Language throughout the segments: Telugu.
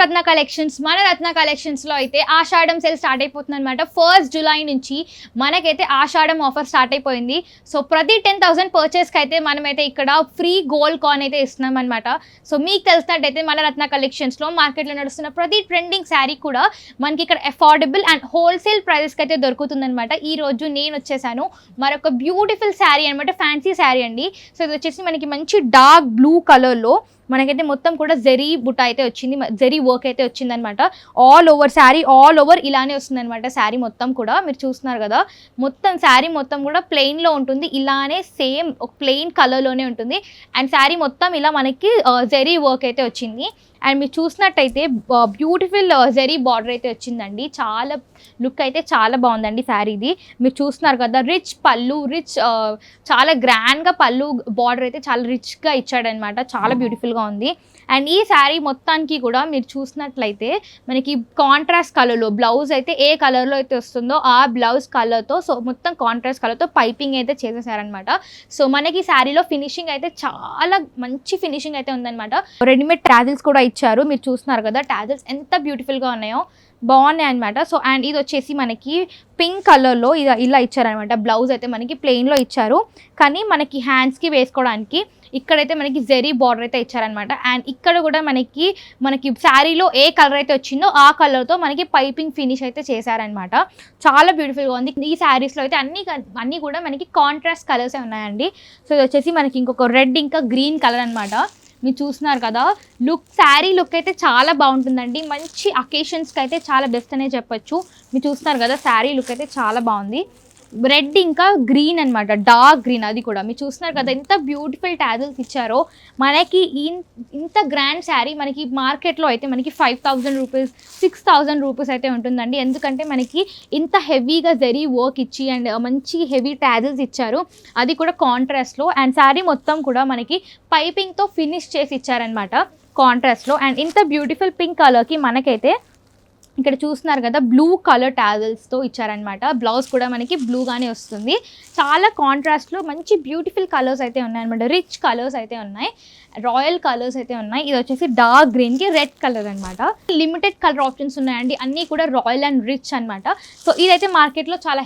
రత్న కలెక్షన్స్. మన రత్న కలెక్షన్స్లో అయితే ఆషాఢం సేల్ స్టార్ట్ అయిపోతుంది అనమాట. 1st July నుంచి మనకైతే ఆషాఢం ఆఫర్ స్టార్ట్ అయిపోయింది. సో ప్రతి 10,000 పర్చేస్కి అయితే మనమైతే ఇక్కడ ఫ్రీ గోల్డ్ కాయిన్ అయితే ఇస్తున్నాం అనమాట. సో మీకు తెలిసినట్టయితే మన రత్న కలెక్షన్స్లో మార్కెట్లో నడుస్తున్న ప్రతి ట్రెండింగ్ శారీ కూడా మనకి ఇక్కడ అఫోర్డబుల్ అండ్ హోల్సేల్ ప్రైజెస్కి అయితే దొరుకుతుందనమాట. ఈ రోజు నేను వచ్చేసాను మరొక బ్యూటిఫుల్ శారీ అనమాట, ఫ్యాన్సీ శారీ అండి. సో ఇది వచ్చేసి మనకి మంచి డార్క్ బ్లూ కలర్లో మనకైతే మొత్తం కూడా జరీ బుట్ట అయితే వచ్చింది, జరీ వర్క్ అయితే వచ్చిందనమాట. All over sari all over ఇలానే వస్తుందన్నమాట. శారీ మొత్తం కూడా మీరు చూస్తున్నారు కదా, మొత్తం శారీ మొత్తం కూడా ప్లెయిన్లో ఉంటుంది, ఇలానే సేమ్ ఒక ప్లెయిన్ కలర్లోనే ఉంటుంది. అండ్ శారీ మొత్తం ఇలా మనకి జరీ వర్క్ అయితే వచ్చింది. అండ్ మీరు చూసినట్టయితే బ్యూటిఫుల్ జరీ బార్డర్ అయితే వచ్చిందండి. చాలా లుక్ అయితే చాలా బాగుందండి శారీది. మీరు చూస్తున్నారు కదా, రిచ్ పళ్ళు, రిచ్ చాలా గ్రాండ్గా పళ్ళు బార్డర్ అయితే చాలా రిచ్గా ఇచ్చాడనమాట. చాలా బ్యూటిఫుల్గా ఉంది. అండ్ ఈ శారీ మొత్తానికి కూడా మీరు చూసినట్లయితే మనకి కాంట్రాస్ట్ కలర్లో బ్లౌజ్ అయితే ఏ కలర్లో అయితే వస్తుందో ఆ బ్లౌజ్ కలర్తో, సో మొత్తం కాంట్రాస్ట్ కలర్తో పైపింగ్ అయితే చేసేసారనమాట. సో మనకి శారీలో ఫినిషింగ్ అయితే చాలా మంచి ఫినిషింగ్ అయితే ఉందన్నమాట. రెడీమేడ్ టాజిల్స్ కూడా ఇచ్చారు. మీరు చూస్తున్నారు కదా టాజిల్స్ ఎంత బ్యూటిఫుల్గా ఉన్నాయో, బాగున్నాయి అనమాట. సో అండ్ ఇది వచ్చేసి మనకి పింక్ కలర్లో ఇలా ఇచ్చారనమాట. బ్లౌజ్ అయితే మనకి ప్లెయిన్లో ఇచ్చారు, కానీ మనకి హ్యాండ్స్కి వేసుకోవడానికి ఇక్కడైతే మనకి జెరీ బార్డర్ అయితే ఇచ్చారనమాట. అండ్ ఇక్కడ కూడా మనకి శారీలో ఏ కలర్ అయితే వచ్చిందో ఆ కలర్తో మనకి పైపింగ్ ఫినిష్ అయితే చేశారనమాట. చాలా బ్యూటిఫుల్గా ఉంది. ఈ శారీస్లో అయితే అన్నీ కూడా మనకి కాంట్రాస్ట్ కలర్సే ఉన్నాయండి. సో ఇది వచ్చేసి మనకి ఇంకొక రెడ్ ఇంకా గ్రీన్ కలర్ అనమాట. మీరు చూస్తున్నారు కదా, శారీ లుక్ అయితే చాలా బాగుంటుందండి. మంచి అకేషన్స్కి అయితే చాలా బెస్ట్ అనే చెప్పొచ్చు. మీరు చూస్తున్నారు కదా, శారీ లుక్ అయితే చాలా బాగుంది. రెడ్ ఇంకా గ్రీన్ అనమాట, డార్క్ గ్రీన్. అది కూడా మీరు చూస్తున్నారు కదా ఎంత బ్యూటిఫుల్ టాజిల్స్ ఇచ్చారో. మనకి ఇంత గ్రాండ్ శారీ మనకి మార్కెట్లో అయితే మనకి 5,000 రూపీస్ 6,000 రూపీస్ అయితే ఉంటుందండి. ఎందుకంటే మనకి ఇంత హెవీగా జరీ వర్క్ ఇచ్చి అండ్ మంచి హెవీ టాజిల్స్ ఇచ్చారు, అది కూడా కాంట్రాస్ట్లో. అండ్ శారీ మొత్తం కూడా మనకి పైపింగ్తో ఫినిష్ చేసి ఇచ్చారనమాట కాంట్రాస్ట్లో. అండ్ ఇంత బ్యూటిఫుల్ పింక్ కలర్కి మనకైతే ఇక్కడ చూస్తున్నారు కదా బ్లూ కలర్ టాజిల్స్తో ఇచ్చారనమాట. బ్లౌజ్ కూడా మనకి బ్లూగానే వస్తుంది. చాలా కాంట్రాస్ట్లో మంచి బ్యూటిఫుల్ కలర్స్ అయితే ఉన్నాయన్నమాట. రిచ్ కలర్స్ అయితే ఉన్నాయి, రాయల్ కలర్స్ అయితే ఉన్నాయి. ఇది వచ్చేసి డార్క్ గ్రీన్కి రెడ్ కలర్ అనమాట. లిమిటెడ్ కలర్ ఆప్షన్స్ ఉన్నాయండి, అన్నీ కూడా రాయల్ అండ్ రిచ్ అనమాట. సో ఇదైతే మార్కెట్లో చాలా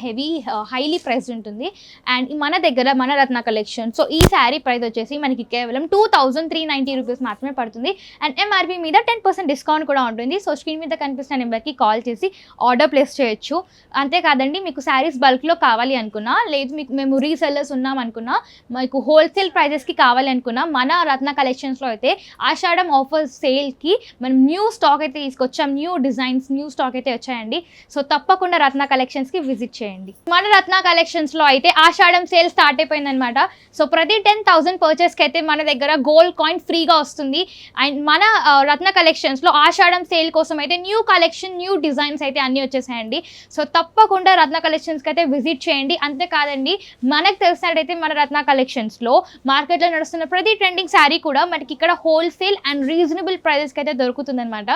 హైలీ ప్రైస్ ఉంటుంది. అండ్ మన దగ్గర మన రత్న కలెక్షన్. సో ఈ శారీ ప్రైస్ వచ్చేసి మనకి కేవలం 2,390 రూపీస్ మాత్రమే పడుతుంది. అండ్ ఎంఆర్పీ మీద 10% డిస్కౌంట్ కూడా ఉంటుంది. సో స్క్రీన్ మీద కనిపిస్తున్న నెంబర్కి కాల్ చేసి ఆర్డర్ ప్లేస్ చేయొచ్చు. అంతేకాదండి, మీకు శారీస్ బల్క్లో కావాలి అనుకున్నా, లేదు మేము రీసెల్లర్స్ ఉన్నాం అనుకున్నా, మీకు హోల్సేల్ ప్రైజెస్కి కావాలి అనుకున్నా, మన రత్న కలెక్షన్స్లో అయితే ఆషాఢం ఆఫర్ సేల్కి మనం న్యూ స్టాక్ అయితే తీసుకొచ్చాం. న్యూ డిజైన్స్, న్యూ స్టాక్ అయితే వచ్చాయండి. సో తప్పకుండా రత్న కలెక్షన్స్కి విజిట్ చేయండి. మన రత్న కలెక్షన్స్లో అయితే ఆషాఢం సేల్ స్టార్ట్ అయిపోయిందనమాట. సో ప్రతి 10,000 పర్చేస్కి అయితే మన దగ్గర గోల్డ్ కాయిన్ ఫ్రీగా వస్తుంది. అండ్ మన రత్న కలెక్షన్స్లో ఆషాఢం సేల్ కోసం అయితే న్యూ కలెక్షన్, న్యూ డిజైన్స్ అయితే అన్నీ వచ్చేసాయండి. సో తప్పకుండా రత్న కలెక్షన్స్కి అయితే విజిట్ చేయండి. అంతేకాదండి, మనకు తెలిసినట్టయితే మన రత్న కలెక్షన్స్లో మార్కెట్లో నడుస్తున్న ప్రతి ట్రెండింగ్ శారీ కూడా మనకి ఇక్కడ హోల్సేల్ అండ్ రీజనబుల్ ప్రైజెస్కి అయితే దొరుకుతుందనమాట.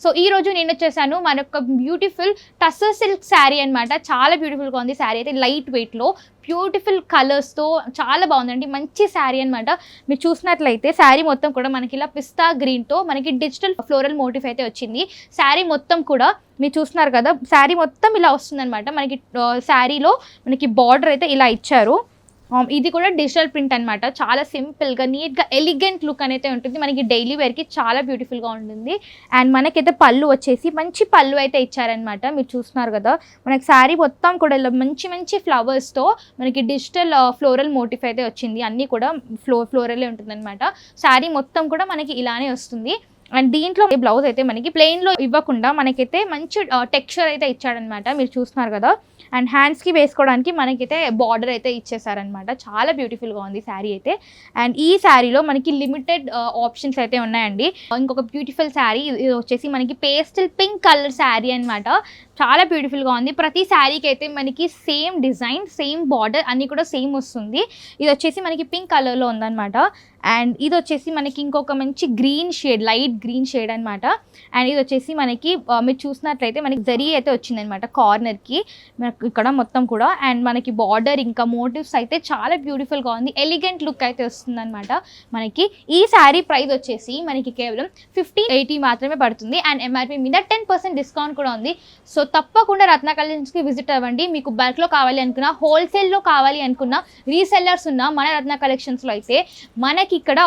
సో ఈ రోజు నేను వచ్చేసాను మనొక బ్యూటిఫుల్ టస్సర్ సిల్క్ శారీ అనమాట. చాలా బ్యూటిఫుల్గా ఉంది శారీ అయితే, లైట్ వెయిట్లో బ్యూటిఫుల్ కలర్స్తో చాలా బాగుందండి. మంచి శారీ అనమాట. మీరు చూసినట్లయితే శారీ మొత్తం కూడా మనకి ఇలా పిస్తా గ్రీన్తో మనకి డిజిటల్ ఫ్లోరల్ మోటివ్ అయితే వచ్చింది. శారీ మొత్తం కూడా మీరు చూస్తున్నారు కదా, శారీ మొత్తం ఇలా వస్తుందన్నమాట. మనకి శారీలో మనకి బార్డర్ అయితే ఇలా ఇచ్చారు. ఇది కూడా డిజిటల్ ప్రింట్ అనమాట. చాలా సింపుల్గా నీట్గా ఎలిగెంట్ లుక్ అనేది ఉంటుంది. మనకి డైలీ వేర్కి చాలా బ్యూటిఫుల్గా ఉంటుంది. అండ్ మనకైతే పళ్ళు వచ్చేసి మంచి పళ్ళు అయితే ఇచ్చారనమాట. మీరు చూస్తున్నారు కదా, మనకి శారీ మొత్తం కూడా ఇలా మంచి ఫ్లవర్స్తో మనకి డిజిటల్ ఫ్లోరల్ మోటిఫ్ అయితే వచ్చింది. అన్నీ కూడా ఫ్లోరలే ఉంటుంది అనమాట. శారీ మొత్తం కూడా మనకి ఇలానే వస్తుంది. అండ్ దీంట్లో బ్లౌజ్ అయితే మనకి ప్లెయిన్లో ఇవ్వకుండా మనకైతే మంచి టెక్స్చర్ అయితే ఇచ్చాడనమాట. మీరు చూస్తున్నారు కదా. అండ్ హ్యాండ్స్కి వేసుకోవడానికి మనకైతే బార్డర్ అయితే ఇచ్చేసారనమాట. చాలా బ్యూటిఫుల్గా ఉంది శారీ అయితే. అండ్ ఈ శారీలో మనకి లిమిటెడ్ ఆప్షన్స్ అయితే ఉన్నాయండి. ఇంకొక బ్యూటిఫుల్ శారీ ఇది వచ్చేసి మనకి పేస్టల్ పింక్ కలర్ శారీ అనమాట. చాలా బ్యూటిఫుల్గా ఉంది. ప్రతి శారీకి అయితే మనకి సేమ్ డిజైన్, సేమ్ బార్డర్ అన్నీ కూడా సేమ్ వస్తుంది. ఇది వచ్చేసి మనకి పింక్ కలర్లో ఉందన్నమాట. అండ్ ఇది వచ్చేసి మనకి ఇంకొక మంచి green shade, light green shade అనమాట. అండ్ ఇది వచ్చేసి మనకి మీరు చూసినట్లయితే మనకి జరీ అయితే వచ్చిందనమాట కార్నర్కి ఇక్కడ మొత్తం కూడా. అండ్ మనకి బార్డర్ ఇంకా మోటివ్స్ అయితే చాలా బ్యూటిఫుల్గా ఉంది, ఎలిగెంట్ లుక్ అయితే వస్తుందన్నమాట మనకి. ఈ శారీ ప్రైస్ వచ్చేసి మనకి కేవలం 1580 మాత్రమే పడుతుంది. అండ్ ఎంఆర్పి మీద 10% డిస్కౌంట్ కూడా ఉంది. సో తప్పకుండా రత్న కలెక్షన్స్కి విజిట్ అవ్వండి. మీకు బల్క్లో కావాలి అనుకున్నా, హోల్సేల్లో కావాలి అనుకున్నా, రీసెల్లర్స్ ఉన్న మన రత్న కలెక్షన్స్లో అయితే మనకి ఇక్కడ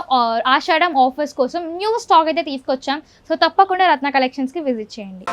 ఆషాఢం ఆఫర్స్ కోసం న్యూ స్టాక్ అయితే తీసుకొచ్చాం. సో తప్పకుండా రత్న కలెక్షన్స్కి విజిట్ చేయండి.